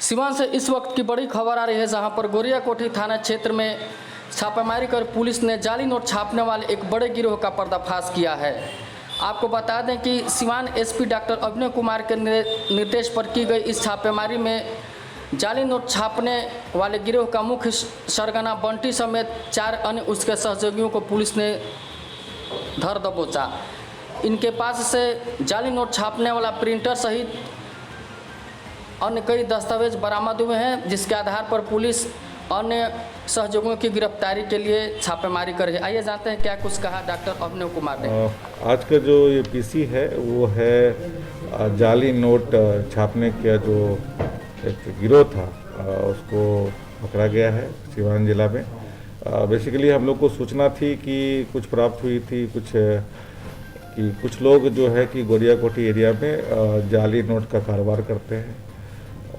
सिवान से इस वक्त की बड़ी खबर आ रही है, जहां पर गोरियाकोठी थाना क्षेत्र में छापेमारी कर पुलिस ने जाली नोट छापने वाले एक बड़े गिरोह का पर्दाफाश किया है। आपको बता दें कि सिवान एसपी डॉक्टर अभिनव कुमार के निर्देश पर की गई इस छापेमारी में जाली नोट छापने वाले गिरोह का मुख्य सरगना बंटी समेत 4 अन्य उसके सहयोगियों को पुलिस ने धर दबोचा। इनके पास से जाली नोट छापने वाला प्रिंटर सहित अन्य कई दस्तावेज बरामद हुए हैं, जिसके आधार पर पुलिस अन्य सहयोगियों की गिरफ्तारी के लिए छापेमारी कर रही है। आइए जानते हैं क्या कुछ कहा डॉक्टर अभिनव कुमार ने। आज का जो ये पीसी है वो है जाली नोट छापने का जो एक गिरोह था, उसको पकड़ा गया है सिवान जिला में। बेसिकली हम लोग को सूचना थी कि कुछ प्राप्त हुई थी कि कुछ लोग जो है कि गोरियाकोठी एरिया में जाली नोट का कारोबार करते हैं,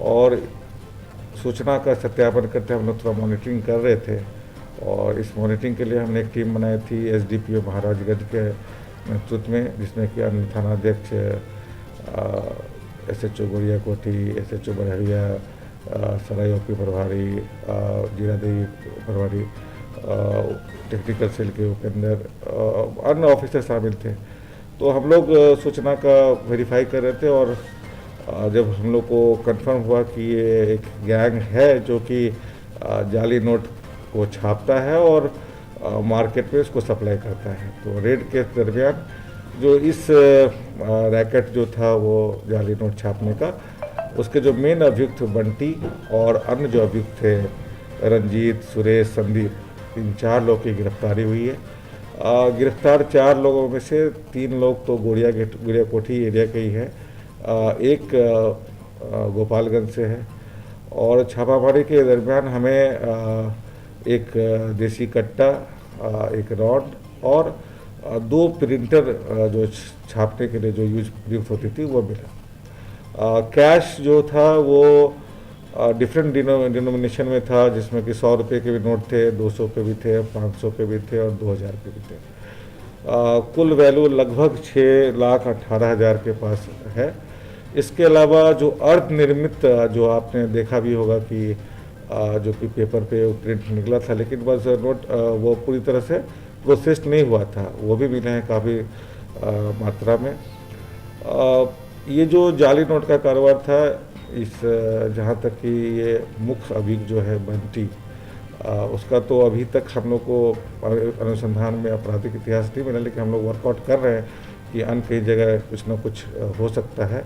और सूचना का सत्यापन करते हम लोग थोड़ा मॉनिटरिंग कर रहे थे। और इस मॉनिटरिंग के लिए हमने एक टीम बनाई थी एसडीपीओ महाराजगंज के नेतृत्व में, जिसमें कि अन्य थानाध्यक्ष, एसएचओ गोरियाकोठी, एसएचओ बरहरिया, सराय ओपी प्रभारी, जीरादेवी प्रभारी, टेक्निकल सेल के उपेंद्र, अन्य ऑफिसर शामिल थे। तो हम लोग सूचना का वेरीफाई कर रहे थे, और जब हम लोग को कंफर्म हुआ कि ये एक गैंग है जो कि जाली नोट को छापता है और मार्केट में उसको सप्लाई करता है, तो रेड के दरमियान जो इस रैकेट जो था वो जाली नोट छापने का, उसके जो मेन अभियुक्त बंटी और अन्य जो अभियुक्त थे रंजीत, सुरेश, संदीप, इन 4 लोग की गिरफ्तारी हुई है। गिरफ्तार 4 लोगों में से 3 लोग तो गोरियाकोठी एरिया के ही हैं, एक गोपालगंज से है। और छापामारी के दरमियान हमें एक देसी कट्टा, एक रॉड और 2 प्रिंटर जो छापने के लिए जो प्रयुक्त होती थी वो मिला। कैश जो था वो डिफरेंट डिनोमिनेशन में था, जिसमें कि 100 रुपये के भी नोट थे, 200 के भी थे, 500 के भी थे और 2000 के भी थे। कुल वैल्यू लगभग 6,18,000 के पास है। इसके अलावा जो अर्ध निर्मित, जो आपने देखा भी होगा कि जो कि पेपर पे प्रिंट निकला था, लेकिन बस नोट वो पूरी तरह से प्रोसेस्ड नहीं हुआ था, वो भी मिले हैं काफ़ी मात्रा में। ये जो जाली नोट का कारोबार था, इस जहाँ तक कि ये मुख्य अभियुक्त जो है बंटी, उसका तो अभी तक हम लोग को अनुसंधान में आपराधिक इतिहास नहीं मिला, लेकिन हम लोग वर्कआउट कर रहे हैं कि अन्य कई जगह कुछ ना कुछ हो सकता है।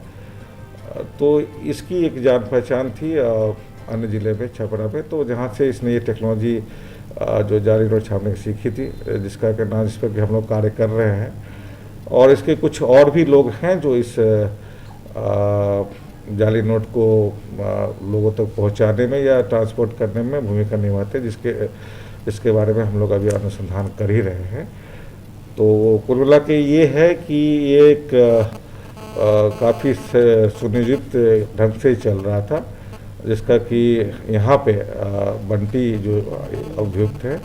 तो इसकी एक जान पहचान थी अन्य ज़िले में, छपरा में, तो जहाँ से इसने ये टेक्नोलॉजी जो जाली नोट छापने की सीखी थी, जिसका नाम, जिस पर कि हम लोग कार्य कर रहे हैं। और इसके कुछ और भी लोग हैं जो इस जाली नोट को लोगों तक पहुंचाने में या ट्रांसपोर्ट करने में भूमिका निभाते, जिसके बारे में हम लोग अभी अनुसंधान कर ही रहे हैं। तो कुल मिला के ये है कि ये एक काफ़ी सुनियोजित ढंग से चल रहा था, जिसका कि यहाँ पे बंटी जो अभियुक्त हैं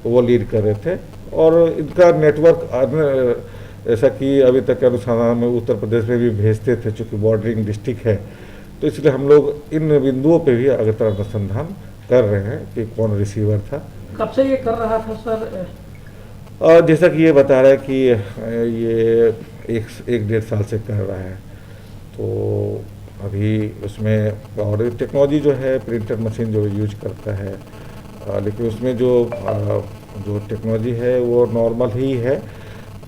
वो लीड कर रहे थे। और इनका नेटवर्क ऐसा कि अभी तक के अनुसंधान में उत्तर प्रदेश में भी भेजते थे, चूँकि बॉर्डरिंग डिस्ट्रिक्ट है, तो इसलिए हम लोग इन बिंदुओं पे भी अगर अनुसंधान कर रहे हैं कि कौन रिसीवर था। कब से ये कर रहा था सर? जैसा कि ये बता रहा है कि ये 1-1.5 साल से कर रहा है। तो अभी उसमें और टेक्नोलॉजी जो है, प्रिंटर मशीन जो यूज करता है, लेकिन उसमें जो टेक्नोलॉजी है वो नॉर्मल ही है,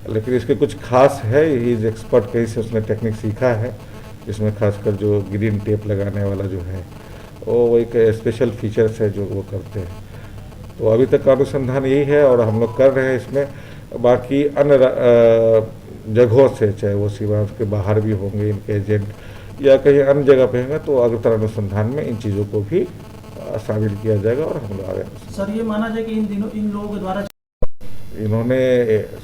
लेकिन इसके कुछ खास है। ही इज एक्सपर्ट, कहीं से उसने टेक्निक सीखा है, जिसमें खासकर जो ग्रीन टेप लगाने वाला जो है वो एक स्पेशल फीचर्स है जो वो करते हैं। तो अभी तक का अनुसंधान यही है और हम लोग कर रहे हैं इसमें। बाकी अन्य जगहों से, चाहे वो सीमा के बाहर भी होंगे इनके एजेंट या कहीं अन्य जगह पे होंगे, तो अगर अनुसंधान में इन चीज़ों को भी शामिल किया जाएगा। और हम लोग आगे सर ये माना जाए कि इन लोगों के द्वारा इन्होंने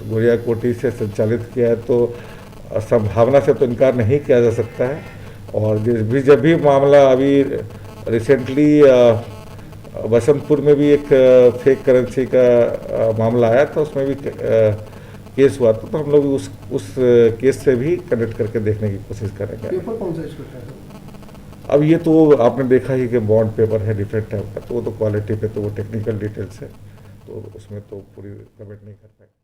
गोरियाकोठी से संचालित किया है, तो संभावना से तो इनकार नहीं किया जा सकता है। और जब भी मामला, अभी रिसेंटली बसंतपुर में भी एक फेक करेंसी का मामला आया था, उसमें भी केस हुआ था, तो हम लोग उस केस से भी कनेक्ट करके देखने की कोशिश करेंगे। पेपर कौन सा इसको अब ये तो आपने देखा ही कि बॉन्ड पेपर है डिफरेंट टाइप का, तो वो तो क्वालिटी पे तो वो टेक्निकल डिटेल्स है, तो उसमें तो पूरी कमेंट नहीं कर पाएंगे।